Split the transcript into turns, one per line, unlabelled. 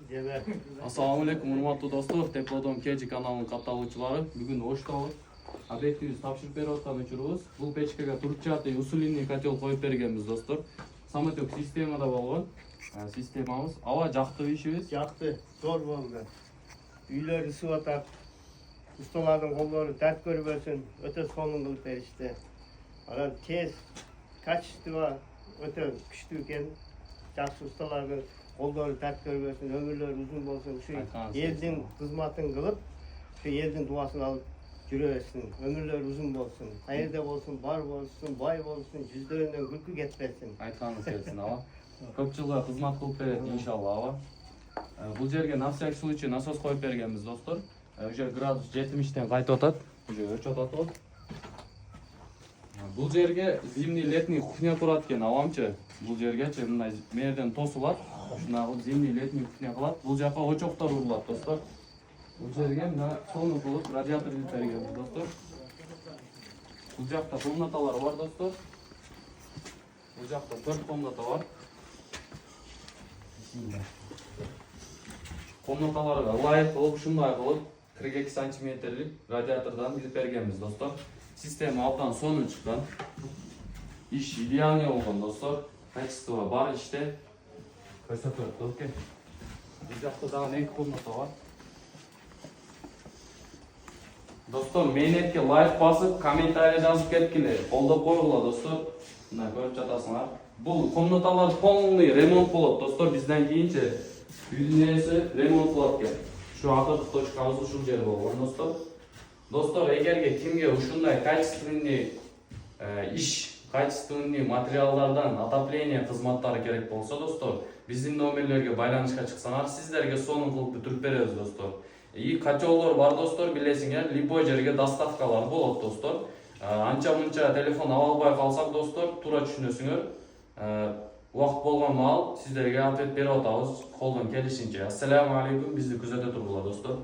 Assalamu alaikum, урматтуу достор. Теплодом Кежи каналынын катталуучулары. Бүгүн Оштабыз объектибиз тапшырып берип аткан учурубуз. Бул печкага трубчатый усиленный котел коюп бергенбиз, достор. Самотек системада болгон. Системабыз аба жактыбы ишибиз?
Жакты, зор болду. Үйлөр ысып атат. Усталардын колдору дарт көрбөсүн, өтө сонун кылып беришти. Анан тез, качество өтө күчтүү экен. Жакшы усталардын колдору дарт көрбөсүн, өмүрлөрү узун болсун, ушу элдин кызматын кылып, ушу элдин дубасын алып жүрө берсин, өмүрлөрү узун болсун. Каерде болсун, бар болсун, бай болсун, жүздөрүнөн күлкү кетпесин.
Айтканыңыз келсин, аба. Көп жылга кызмат кылып берет иншалла, аба. Бул жерге на всякий случай насос коюп бергенбиз, достор. Уже градус 70-тен кайтып атат. Уже өчүп атат. Бул жерге зимний летний кухня турат экен, абамчы. Бул жергечи мындай мерден тосулат. Ушуна зимний летний кухня кылат. Бул жака очоктор урулат, достор. Бул жерге мына сонун кылып радиатор илип бергенбиз, достор. Бул жакта комнаталар бар, достор. Бул жакта 4 комната бар. Комнаталарга ылайык кылып, ушундай кылып 42 сантиметрлик радиатордан илип бергенбиз, достор. Система абдан сонун чыккан. Иш идеальный болгон, достор. Качество бар иште. Көрсөтөт, достор. Бул жакта дагы 2 комната бар. Достор, мейнетке лайк басып, комментарий жазып кеткиле. Колдоп койгула, достор. Мына көрүп жатасыңар. Бул комнаталар полный ремонт болот, достор. Бизден кийинче үйдүн ээси ремонт кылат экен. Şu akıllı точкабыз ушул жер болгон, достор. Достор, эгерге кимге ушундай качественный иш, качественный материалдардан отопление кызматтары керек болсо, достор, биздин номерлерге байланышка чыксаңар, сиздерге сонун кылып бүтүрүп беребиз, достор. И котелдор бар, достор, билесиңер, любой жерге доставкалар болот, достор. Анча-мунча телефон ала албай калсак, достор, туура түшүнөсүңөр. Убакыт болгон маал сиздерге ответ берип атабыз колдон келишинче. Ассаламу алейкум, бизди күзөтө тургула, достор.